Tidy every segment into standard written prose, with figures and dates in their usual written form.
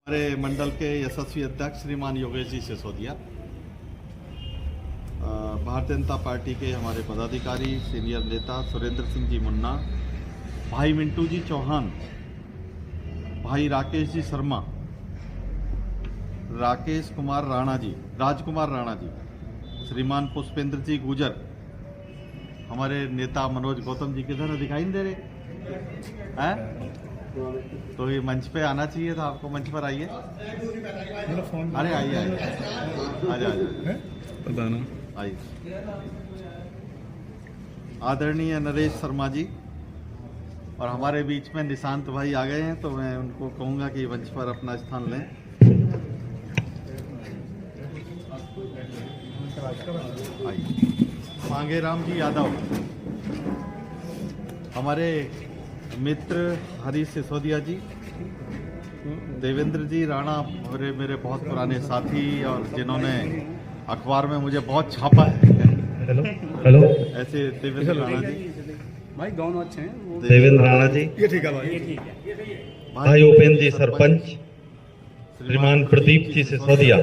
हमारे मंडल के यशस्वी अध्यक्ष श्रीमान योगेश जी सिसोदिया, भारतीय जनता पार्टी के हमारे पदाधिकारी सीनियर नेता सुरेंद्र सिंह जी मुन्ना, भाई मिंटू जी चौहान, भाई राकेश जी शर्मा, राजकुमार राणा जी, श्रीमान पुष्पेंद्र जी गुजर, हमारे नेता मनोज गौतम जी किधर दिखाई नहीं दे रहे हैं? तो ये मंच पे आना चाहिए था आपको, मंच पर आइए। अरे आइए आइए। आदरणीय नरेश शर्मा जी और हमारे बीच में निशांत भाई आ गए हैं, तो मैं उनको कहूँगा कि मंच पर अपना स्थान लें। आइए। मांगेराम जी यादव, हमारे मित्र हरीश सिसोदिया जी, देवेंद्र जी राणा, मेरे बहुत पुराने साथी और जिन्होंने अखबार में मुझे बहुत छापा है। हेलो ऐसे देवेंद्र राणा जी, भाई दोनों अच्छे हैं। देवेंद्र राणा जी, ये ठीक है भाई। भाई उपेंद्र जी सरपंच, श्रीमान प्रदीप जी सिसोदिया,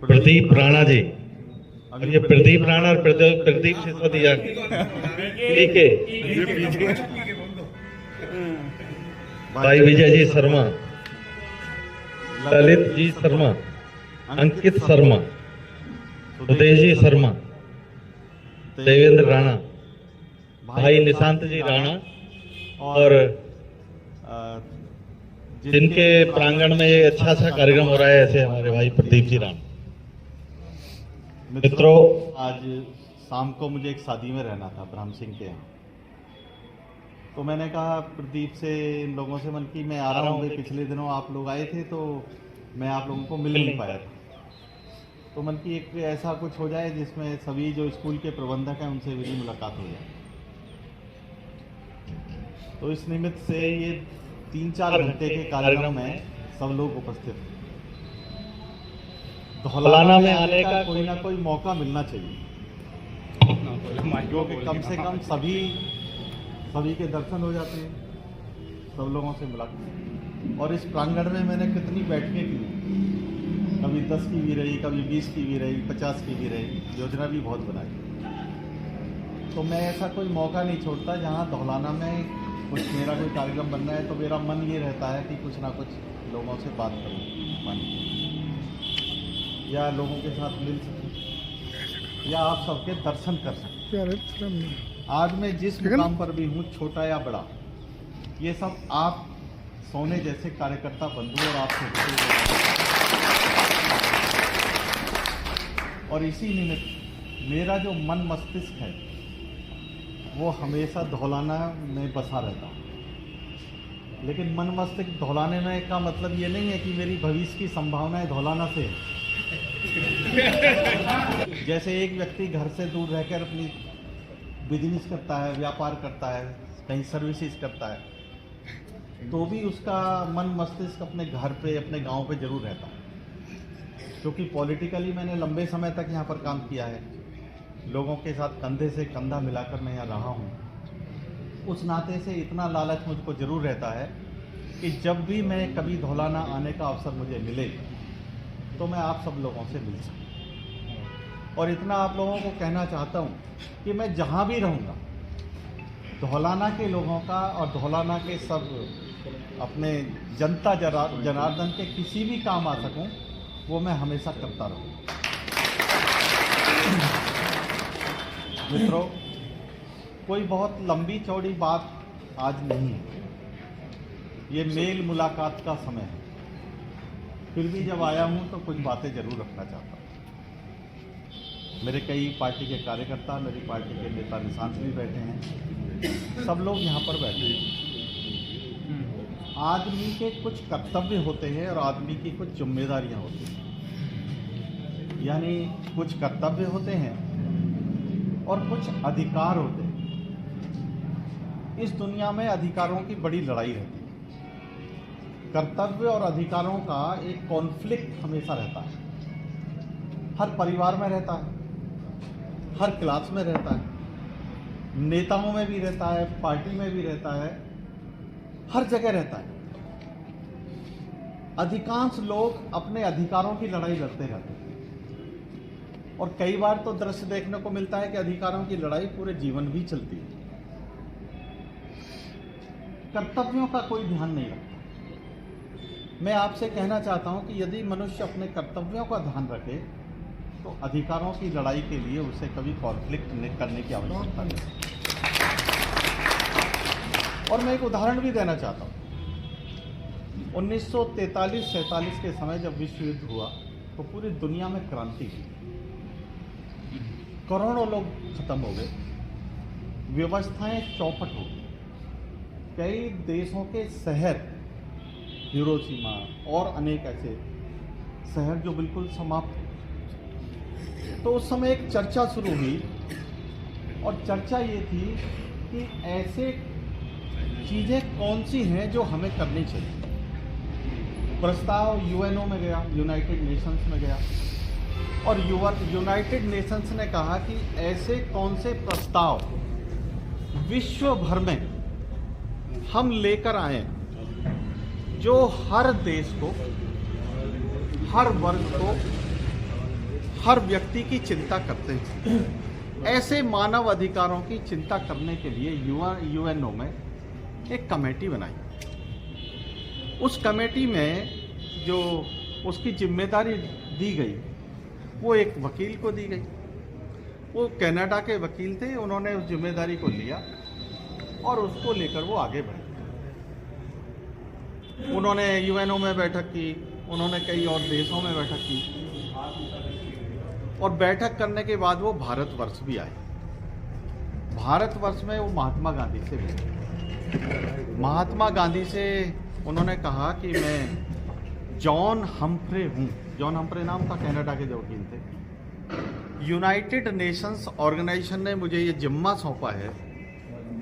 प्रदीप राणा जी, और ये प्रदीप राणा और प्रदीप सिसोदिया ठीक है। भाई विजय जी शर्मा, ललित जी शर्मा, अंकित शर्मा, उदय जी शर्मा, देवेंद्र राणा, भाई निशांत जी राणा, और जिनके प्रांगण में ये अच्छा कार्यक्रम हो रहा है, ऐसे हमारे भाई प्रदीप जी राणा। मित्रों, आज शाम को मुझे एक शादी में रहना था ब्रह्म सिंह के यहाँ, तो मैंने कहा प्रदीप से, इन लोगों से, मन की मैं आ रहा हूँ, पिछले दिनों आप लोग आए थे तो मैं आप लोगों को मिल नहीं पाया था, तो मन की एक ऐसा कुछ हो जाए जिसमें सभी जो स्कूल के प्रबंधक हैं उनसे मेरी मुलाकात हो जाए। तो इस निमित्त से ये 3-4 घंटे के कार्यक्रम में सब लोग उपस्थित हैं। धौलाना में आने का कोई ना कोई मौका मिलना चाहिए, क्योंकि कम से कम सभी के दर्शन हो जाते हैं, सब लोगों से मुलाकात। और इस प्रांगण में मैंने कितनी बैठकें की, कभी 10 की भी रही, कभी 20 की भी रही, 50 की भी रही, योजना भी बहुत बनाई। तो मैं ऐसा कोई मौका नहीं छोड़ता जहाँ धौलाना में कुछ मेरा कोई कार्यक्रम बनना है तो मेरा मन ये रहता है कि कुछ ना कुछ लोगों से बात करूँ, या लोगों के साथ मिल सकूं, या आप सबके दर्शन कर सकें। आज मैं जिस मुकाम पर भी हूँ, छोटा या बड़ा, ये सब आप सोने जैसे कार्यकर्ता बंधु और आप और इसी निमित्त मेरा जो मन मस्तिष्क है वो हमेशा धौलाना में बसा रहता है। लेकिन मन मस्तिष्क धौलाने में का मतलब ये नहीं है कि मेरी भविष्य की संभावनाएं धौलाना से है। जैसे एक व्यक्ति घर से दूर रहकर अपनी बिजनेस करता है, व्यापार करता है, कहीं सर्विसेज करता है, तो भी उसका मन मस्तिष्क अपने घर पे, अपने गांव पे जरूर रहता है। क्योंकि पॉलिटिकली मैंने लंबे समय तक यहाँ पर काम किया है, लोगों के साथ कंधे से कंधा मिलाकर मैं यहाँ रहा हूँ। उस नाते से इतना लालच मुझको जरूर रहता है कि जब भी मैं कभी धौलाना आने का अवसर मुझे मिले तो मैं आप सब लोगों से मिल सकूं। और इतना आप लोगों को कहना चाहता हूं कि मैं जहां भी रहूंगा, धौलाना के लोगों का और धौलाना के सब अपने जनता जनार्दन के किसी भी काम आ सकूं, वो मैं हमेशा करता रहूंगा। मित्रों, कोई बहुत लंबी चौड़ी बात आज नहीं है, ये मेल मुलाकात का समय है। फिर भी जब आया हूं तो कुछ बातें जरूर रखना चाहता हूं। मेरे कई पार्टी के कार्यकर्ता, मेरी पार्टी के नेता निशांत भी बैठे हैं, सब लोग यहाँ पर बैठे हैं। आदमी के कुछ कर्तव्य होते हैं और आदमी की कुछ जिम्मेदारियां होती हैं, यानी कुछ कर्तव्य होते हैं और कुछ अधिकार होते हैं। इस दुनिया में अधिकारों की बड़ी लड़ाई रहती है। कर्तव्य और अधिकारों का एक कॉन्फ्लिक्ट हमेशा रहता है, हर परिवार में रहता है, हर क्लास में रहता है, नेताओं में भी रहता है, पार्टी में भी रहता है, हर जगह रहता है। अधिकांश लोग अपने अधिकारों की लड़ाई लड़ते रहते हैं और कई बार तो दृश्य देखने को मिलता है कि अधिकारों की लड़ाई पूरे जीवन भी चलती है, कर्तव्यों का कोई ध्यान नहीं रखता। मैं आपसे कहना चाहता हूं कि यदि मनुष्य अपने कर्तव्यों का ध्यान रखे तो अधिकारों की लड़ाई के लिए उसे कभी कॉन्फ्लिक्ट करने की आवश्यकता नहीं। और मैं एक उदाहरण भी देना चाहता हूं। 1943-47 के समय जब विश्व युद्ध हुआ तो पूरी दुनिया में क्रांति हुई, करोड़ों लोग खत्म हो गए, व्यवस्थाएं चौपट हो गई, कई देशों के शहर, हिरोशिमा और अनेक ऐसे शहर जो बिल्कुल समाप्त हो। तो उस समय एक चर्चा शुरू हुई और चर्चा ये थी कि ऐसे चीजें कौन सी हैं जो हमें करनी चाहिए। प्रस्ताव यूएनओ में गया, यूनाइटेड नेशंस में गया और यूनाइटेड नेशंस ने कहा कि ऐसे कौन से प्रस्ताव विश्व भर में हम लेकर आए जो हर देश को, हर वर्ग को, हर व्यक्ति की चिंता करते हैं। ऐसे मानव अधिकारों की चिंता करने के लिए यूएनओ में एक कमेटी बनाई। उस कमेटी में जो उसकी जिम्मेदारी दी गई वो एक वकील को दी गई। वो कनाडा के वकील थे, उन्होंने उस जिम्मेदारी को लिया और उसको लेकर वो आगे बढ़े। उन्होंने यूएनओ में बैठक की, उन्होंने कई और देशों में बैठक की और बैठक करने के बाद वो भारतवर्ष भी आए। भारतवर्ष में वो महात्मा गांधी से मिले। महात्मा गांधी से उन्होंने कहा कि मैं जॉन हम्फ्रे हूँ। जॉन हम्फ्रे नाम था कनाडा के जो वकील थे। यूनाइटेड नेशंस ऑर्गेनाइजेशन ने मुझे ये जिम्मा सौंपा है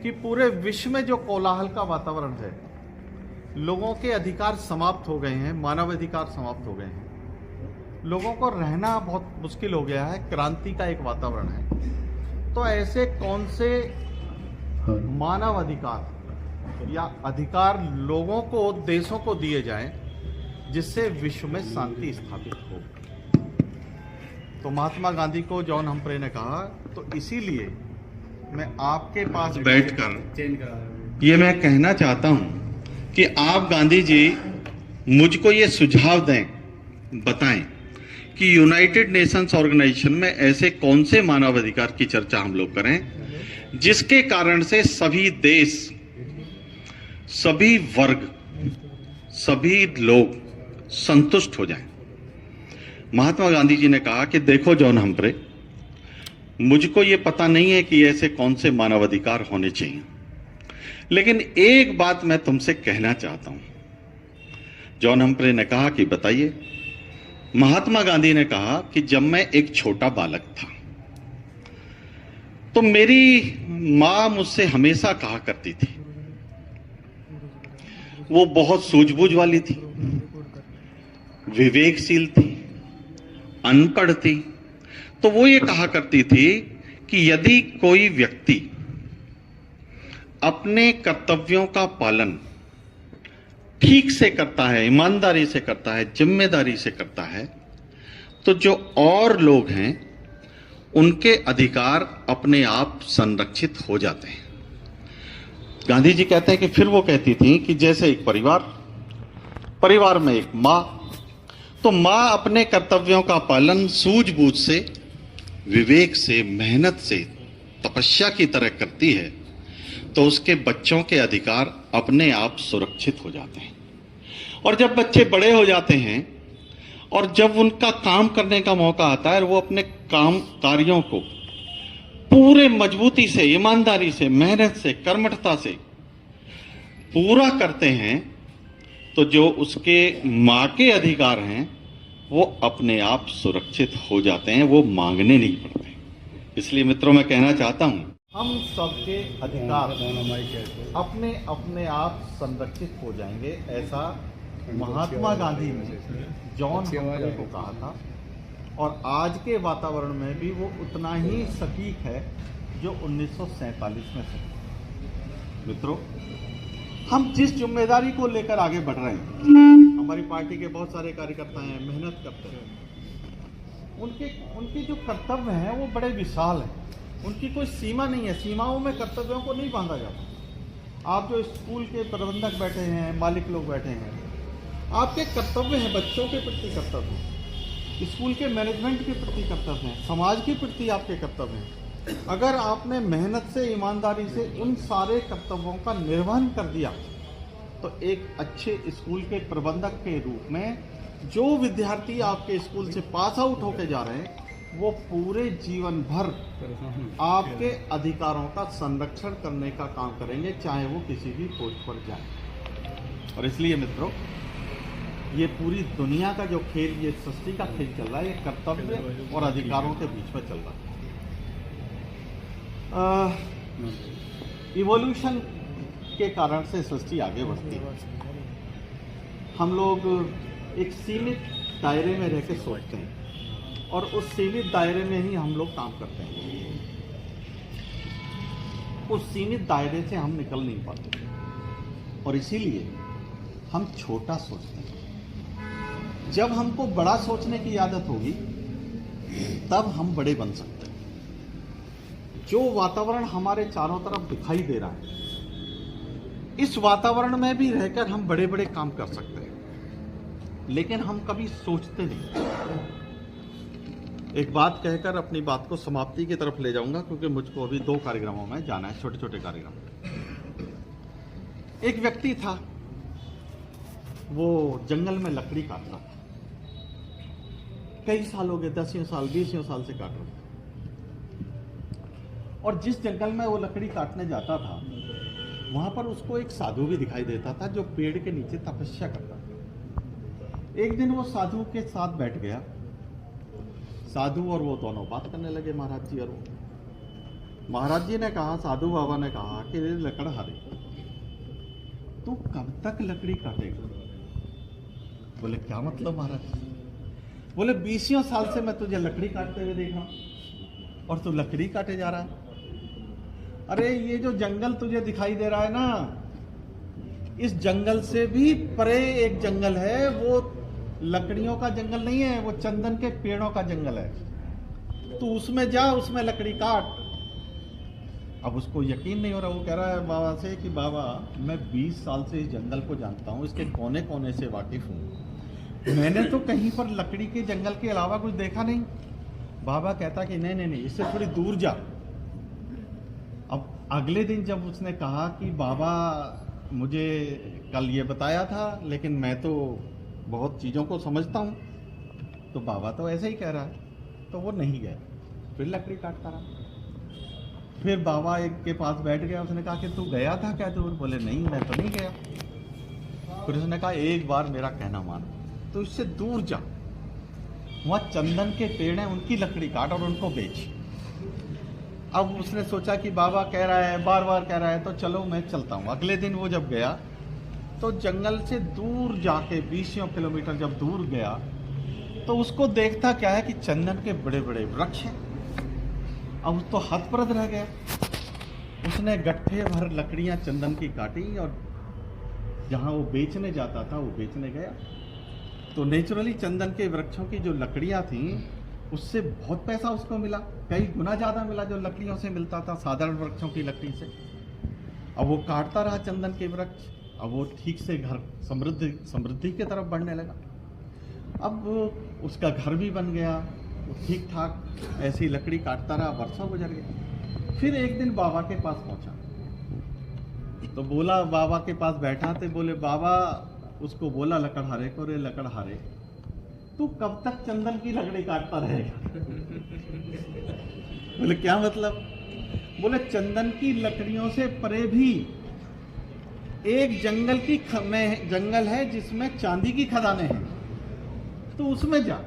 कि पूरे विश्व में जो कोलाहल का वातावरण है, लोगों के अधिकार समाप्त हो गए हैं, मानव अधिकार समाप्त हो गए हैं, लोगों को रहना बहुत मुश्किल हो गया है, क्रांति का एक वातावरण है। तो ऐसे कौन से मानव अधिकार या अधिकार लोगों को, देशों को दिए जाएं जिससे विश्व में शांति स्थापित हो। तो महात्मा गांधी को जॉन हम्फ्रे ने कहा, तो इसीलिए मैं आपके पास बैठकर ये मैं कहना चाहता हूं कि आप गांधी जी मुझको ये सुझाव दें, बताएं कि यूनाइटेड नेशंस ऑर्गेनाइजेशन में ऐसे कौन से मानवाधिकार की चर्चा हम लोग करें जिसके कारण से सभी देश, सभी वर्ग, सभी लोग संतुष्ट हो जाएं। महात्मा गांधी जी ने कहा कि देखो जॉन हम्फ्रे, मुझको ये पता नहीं है कि ऐसे कौन से मानवाधिकार होने चाहिए, लेकिन एक बात मैं तुमसे कहना चाहता हूं। जॉन हम्फ्रे ने कहा कि बताइए। महात्मा गांधी ने कहा कि जब मैं एक छोटा बालक था तो मेरी मां मुझसे हमेशा कहा करती थी, वो बहुत सूझबूझ वाली थी, विवेकशील थी, अनपढ़ थी, तो वो ये कहा करती थी कि यदि कोई व्यक्ति अपने कर्तव्यों का पालन ठीक से करता है, ईमानदारी से करता है, जिम्मेदारी से करता है, तो जो और लोग हैं उनके अधिकार अपने आप संरक्षित हो जाते हैं। गांधी जी कहते हैं कि फिर वो कहती थी कि जैसे एक परिवार में एक मां, तो मां अपने कर्तव्यों का पालन सूझबूझ से, विवेक से, मेहनत से, तपस्या की तरह करती है, तो उसके बच्चों के अधिकार अपने आप सुरक्षित हो जाते हैं। और जब बच्चे बड़े हो जाते हैं और जब उनका काम करने का मौका आता है और वो अपने कार्यों को पूरे मजबूती से, ईमानदारी से, मेहनत से, कर्मठता से पूरा करते हैं, तो जो उसके मां के अधिकार हैं वो अपने आप सुरक्षित हो जाते हैं, वो मांगने नहीं पड़ते। इसलिए मित्रों, मैं कहना चाहता हूं, हम सबके अधिकार अपने अपने आप संरक्षित हो जाएंगे, ऐसा महात्मा गांधी ने जॉन हम्फ्रे को कहा था। और आज के वातावरण में भी वो उतना ही सटीक है जो 1947 में था। मित्रों, हम जिस जिम्मेदारी को लेकर आगे बढ़ रहे हैं, हमारी पार्टी के बहुत सारे कार्यकर्ता हैं, मेहनत करते हैं। उनके जो कर्तव्य हैं वो बड़े विशाल हैं, उनकी कोई सीमा नहीं है, सीमाओं में कर्तव्यों को नहीं बांधा जाता। आप जो स्कूल के प्रबंधक बैठे हैं, मालिक लोग बैठे हैं, आपके कर्तव्य हैं, बच्चों के प्रति कर्तव्य हैं, स्कूल के मैनेजमेंट के प्रति कर्तव्य हैं, समाज के प्रति आपके कर्तव्य हैं। अगर आपने मेहनत से, ईमानदारी से उन सारे कर्तव्यों का निर्वहन कर दिया तो एक अच्छे स्कूल के प्रबंधक के रूप में जो विद्यार्थी आपके स्कूल से पास आउट होके जा रहे हैं वो पूरे जीवन भर आपके अधिकारों का संरक्षण करने का काम करेंगे, चाहे वो किसी भी पोस्ट पर जाए। और इसलिए मित्रों, ये पूरी दुनिया का जो खेल, ये सृष्टि का खेल चल रहा है, ये कर्तव्य और अधिकारों के बीच में चल रहा है। इवोल्यूशन के कारण से सृष्टि आगे बढ़ती है। हम लोग एक सीमित दायरे में रह के सोचते हैं और उस सीमित दायरे में ही हम लोग काम करते हैं। उस सीमित दायरे से हम निकल नहीं पाते और इसीलिए हम छोटा सोचते हैं। जब हमको बड़ा सोचने की आदत होगी तब हम बड़े बन सकते हैं। जो वातावरण हमारे चारों तरफ दिखाई दे रहा है, इस वातावरण में भी रहकर हम बड़े बड़े काम कर सकते हैं, लेकिन हम कभी सोचते नहीं। एक बात कहकर अपनी बात को समाप्ति की तरफ ले जाऊंगा, क्योंकि मुझको अभी 2 कार्यक्रमों में जाना है, छोटे छोटे कार्यक्रम। एक व्यक्ति था, वो जंगल में लकड़ी काट रहा था। कई साल हो गए, 10 साल 20 साल से काट रहा था। और जिस जंगल में वो लकड़ी काटने जाता था वहां पर उसको एक साधु भी दिखाई देता था जो पेड़ के नीचे तपस्या करता था। एक दिन वो साधु के साथ बैठ गया। साधु और वो दोनों बात करने लगे, महाराज जी और वो। महाराज जी ने कहा, साधु बाबा ने कहा कि लकड़हारे, तू कब तक लकड़ी काटेगा? बोले क्या मतलब महाराज? बोले 20 साल से मैं तुझे लकड़ी काटते हुए देख रहा हूं और तू लकड़ी काटे जा रहा है। अरे ये जो जंगल तुझे दिखाई दे रहा है ना, इस जंगल से भी परे एक जंगल है। वो लकड़ियों का जंगल नहीं है, वो चंदन के पेड़ों का जंगल है। तू उसमें जा, उसमें लकड़ी काट। अब उसको यकीन नहीं हो रहा। वो कह रहा है बाबा से कि बाबा मैं 20 साल से इस जंगल को जानता हूँ, इसके कोने कोने से वाकिफ हूँ, मैंने तो कहीं पर लकड़ी के जंगल के अलावा कुछ देखा नहीं। बाबा कहता कि नहीं, इससे थोड़ी दूर जा। अब अगले दिन जब उसने कहा कि बाबा मुझे कल ये बताया था, लेकिन मैं तो बहुत चीज़ों को समझता हूँ, तो बाबा तो ऐसे ही कह रहा है, तो वो नहीं गया। फिर लकड़ी काटता रहा। फिर बाबा एक के पास बैठ गया। उसने कहा कि तू गया था क्या दूर? बोले नहीं, मैं तो नहीं गया। फिर उसने कहा एक बार मेरा कहना मान, तो इससे दूर जा, वहाँ चंदन के पेड़ हैं, उनकी लकड़ी काट और उनको बेच। अब उसने सोचा कि बाबा कह रहा है, बार बार कह रहा है, तो चलो मैं चलता हूँ। अगले दिन वो जब गया तो जंगल से दूर जाके 20 किलोमीटर जब दूर गया तो उसको देखता क्या है कि चंदन के बड़े बड़े वृक्ष हैं। अब उस तो हतप्रभ रह गया। उसने गट्ठे भर लकड़ियां चंदन की काटी और जहां वो बेचने जाता था वो बेचने गया। तो नेचुरली चंदन के वृक्षों की जो लकड़ियां थी उससे बहुत पैसा उसको मिला, कई गुना ज़्यादा मिला जो लकड़ियों से मिलता था साधारण वृक्षों की लकड़ी से। अब वो काटता रहा चंदन के वृक्ष। अब वो ठीक से घर समृद्धि की तरफ बढ़ने लगा। अब उसका घर भी बन गया, वो ठीक ठाक ऐसी लकड़ी काटता रहा, वर्षों गुजर गए। फिर एक दिन बाबा के पास पहुंचा तो बोला, बाबा के पास बैठा थे, बोले बाबा, उसको बोला लकड़हारे को, रे लकड़हारे तू कब तक चंदन की लकड़ी काटता रहेगा? बोले क्या मतलब? बोले चंदन की लकड़ियों से परे भी एक जंगल है जिसमें चांदी की खदानें हैं, तो उसमें जा।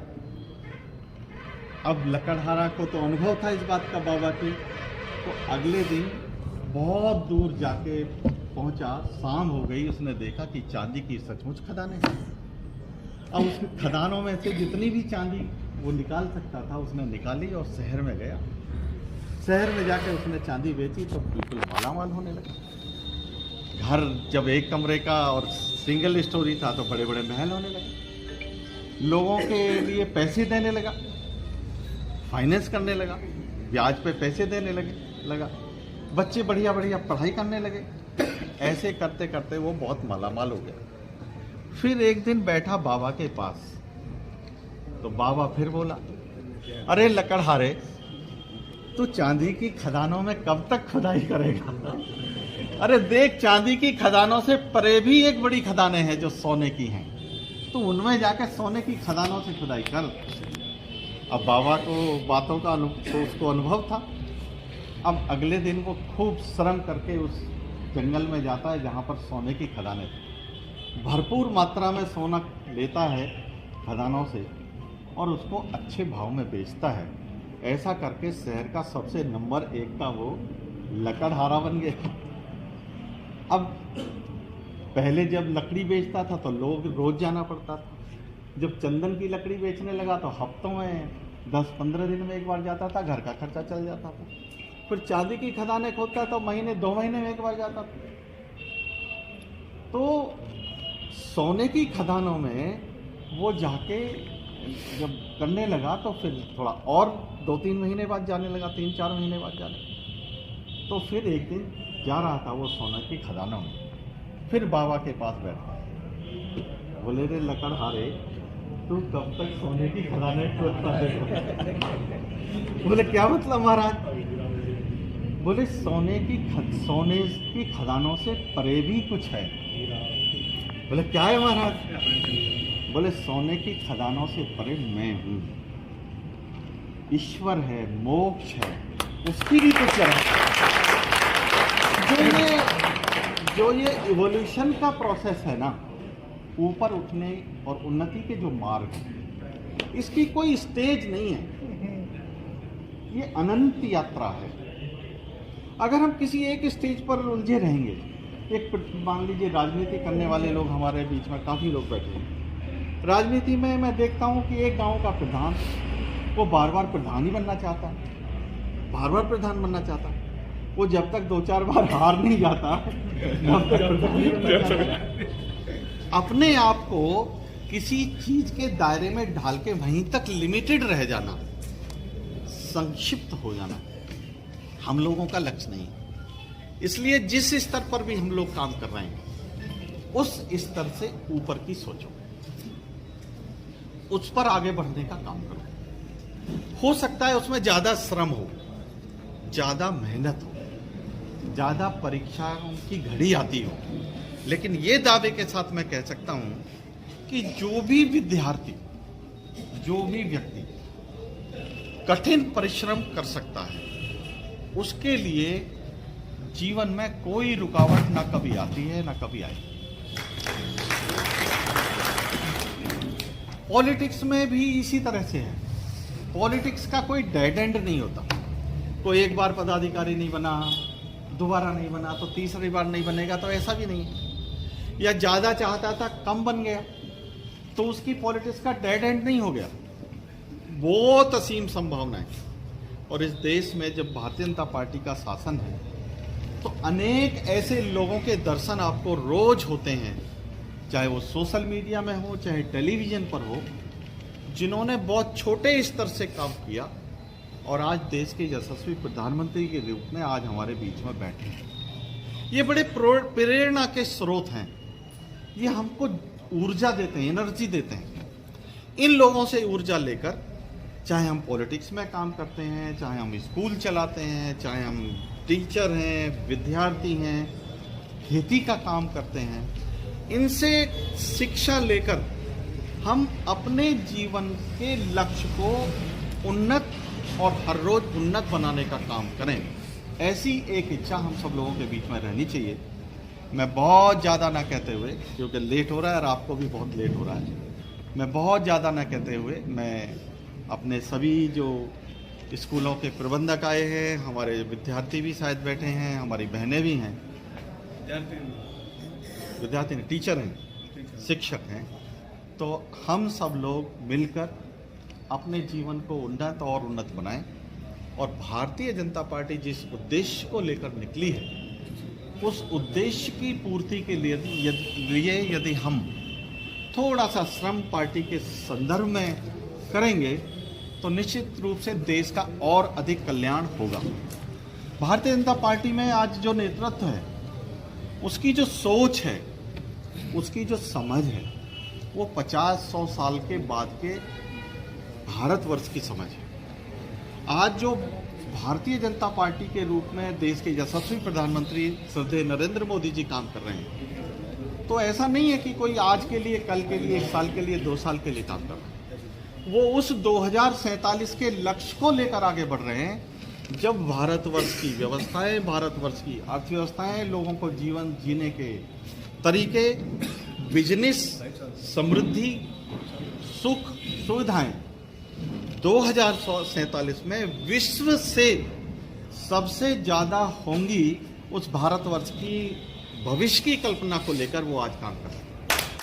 अब लकड़हारा को तो अनुभव था इस बात का बाबा के, तो अगले दिन बहुत दूर जाके पहुंचा। शाम हो गई, उसने देखा कि चांदी की सचमुच खदानें हैं। अब उस खदानों में से जितनी भी चांदी वो निकाल सकता था उसने निकाली और शहर में गया। शहर में जाके उसने चांदी बेची तो बिल्कुल मालामाल होने लगा। घर जब एक कमरे का और सिंगल स्टोरी था तो बड़े बड़े महल होने लगे, लोगों के लिए पैसे देने लगा, फाइनेंस करने लगा, ब्याज पे पैसे देने लगा, बच्चे बढ़िया बढ़िया पढ़ाई करने लगे। ऐसे करते करते वो बहुत मालामाल हो गया। फिर एक दिन बैठा बाबा के पास, तो बाबा फिर बोला, अरे लकड़हारे, तू चांदी की खदानों में कब तक खुदाई करेगा? अरे देख, चांदी की खदानों से परे भी एक बड़ी खदानें हैं जो सोने की हैं, तो उनमें जाकर सोने की खदानों से खुदाई कर। अब बाबा को बातों का तो उसको अनुभव था। अब अगले दिन वो खूब श्रम करके उस जंगल में जाता है जहाँ पर सोने की खदानें थी। भरपूर मात्रा में सोना लेता है खदानों से और उसको अच्छे भाव में बेचता है। ऐसा करके शहर का सबसे नंबर 1 का वो लकड़हारा बन गया। अब पहले जब लकड़ी बेचता था तो लोग रोज जाना पड़ता था। जब चंदन की लकड़ी बेचने लगा तो हफ्तों में 10-15 दिन में एक बार जाता था, घर का खर्चा चल जाता था। फिर चांदी की खदानें खोदता तो महीने 2 महीने में एक बार जाता था। तो सोने की खदानों में वो जाके जब करने लगा तो फिर थोड़ा और 2-3 महीने बाद जाने लगा, 3-4 महीने बाद जाने। तो फिर एक दिन जा रहा था वो सोने की खदानों में, फिर बाबा के पास बैठा, बोले, रे लकड़हारे, तू कब तक सोने की खदानें खोदता है? बोले, क्या मतलब महाराज? बोले, सोने की खदानों से परे भी कुछ है। बोले, क्या है महाराज? बोले, सोने की खदानों से परे मैं हूँ, ईश्वर है, मोक्ष है, उसकी भी कुछ जगह। जो ये इवोल्यूशन का प्रोसेस है ना, ऊपर उठने और उन्नति के जो मार्ग हैं, इसकी कोई स्टेज नहीं है, ये अनंत यात्रा है। अगर हम किसी एक स्टेज पर उलझे रहेंगे, एक मान लीजिए राजनीति करने वाले लोग हमारे बीच में काफ़ी लोग बैठे हैं। राजनीति में मैं देखता हूँ कि एक गांव का प्रधान वो बार बार प्रधान ही बनना चाहता है, बार बार प्रधान बनना चाहता है। वो जब तक 2-4 बार हार नहीं जाता तब तक प्रधान नहीं बनना चाहता। अपने आप को किसी चीज के दायरे में ढाल के वहीं तक लिमिटेड रह जाना, संक्षिप्त हो जाना हम लोगों का लक्ष्य नहीं है। इसलिए जिस स्तर पर भी हम लोग काम कर रहे हैं, उस स्तर से ऊपर की सोचो, उस पर आगे बढ़ने का काम करो। हो सकता है उसमें ज्यादा श्रम हो, ज्यादा मेहनत हो, ज्यादा परीक्षाओं की घड़ी आती हो, लेकिन ये दावे के साथ मैं कह सकता हूं कि जो भी विद्यार्थी, जो भी व्यक्ति कठिन परिश्रम कर सकता है, उसके लिए जीवन में कोई रुकावट ना कभी आती है ना कभी आएगी। पॉलिटिक्स में भी इसी तरह से है। पॉलिटिक्स का कोई डेड एंड नहीं होता। कोई एक बार पदाधिकारी नहीं बना, दोबारा नहीं बना तो तीसरी बार नहीं बनेगा, तो ऐसा भी नहीं है। या ज़्यादा चाहता था, कम बन गया, तो उसकी पॉलिटिक्स का डेड एंड नहीं हो गया। बहुत असीम संभावनाएं। और इस देश में जब भारतीय जनता पार्टी का शासन है तो अनेक ऐसे लोगों के दर्शन आपको रोज होते हैं, चाहे वो सोशल मीडिया में हो, चाहे टेलीविजन पर हो, जिन्होंने बहुत छोटे स्तर से काम किया और आज देश के यशस्वी प्रधानमंत्री के रूप में आज हमारे बीच में बैठे हैं। ये बड़े प्रेरणा के स्रोत हैं। ये हमको ऊर्जा देते हैं, एनर्जी देते हैं। इन लोगों से ऊर्जा लेकर चाहे हम पॉलिटिक्स में काम करते हैं, चाहे हम स्कूल चलाते हैं, चाहे हम टीचर हैं, विद्यार्थी हैं, खेती का काम करते हैं, इनसे शिक्षा लेकर हम अपने जीवन के लक्ष्य को उन्नत और हर रोज उन्नत बनाने का काम करें। ऐसी एक इच्छा हम सब लोगों के बीच में रहनी चाहिए। मैं बहुत ज़्यादा ना कहते हुए, क्योंकि लेट हो रहा है और आपको भी बहुत लेट हो रहा है, मैं बहुत ज़्यादा ना कहते हुए मैं अपने सभी जो स्कूलों के प्रबंधक आए हैं, हमारे विद्यार्थी भी शायद बैठे हैं, हमारी बहनें भी हैं, विद्यार्थी नहीं, टीचर हैं, शिक्षक हैं, तो हम सब लोग मिलकर अपने जीवन को उन्नत और उन्नत बनाएं। और भारतीय जनता पार्टी जिस उद्देश्य को लेकर निकली है उस उद्देश्य की पूर्ति के लिए यदि हम थोड़ा सा श्रम पार्टी के संदर्भ में करेंगे तो निश्चित रूप से देश का और अधिक कल्याण होगा। भारतीय जनता पार्टी में आज जो नेतृत्व है, उसकी जो सोच है, उसकी जो समझ है, वो 50-100 साल के बाद के भारतवर्ष की समझ है। आज जो भारतीय जनता पार्टी के रूप में देश के यशस्वी प्रधानमंत्री श्रद्धेय नरेंद्र मोदी जी काम कर रहे हैं, तो ऐसा नहीं है कि कोई आज के लिए, कल के लिए, 1 साल के लिए, 2 साल के लिए काम कर रहे हैं। वो उस 2047 के लक्ष्य को लेकर आगे बढ़ रहे हैं, जब भारतवर्ष की व्यवस्थाएं, भारतवर्ष की अर्थव्यवस्थाएं, लोगों को जीवन जीने के तरीके, बिजनेस, समृद्धि, सुख, सुविधाएं 2047 में विश्व से सबसे ज़्यादा होंगी। उस भारतवर्ष की भविष्य की कल्पना को लेकर वो आज काम कर रहे हैं।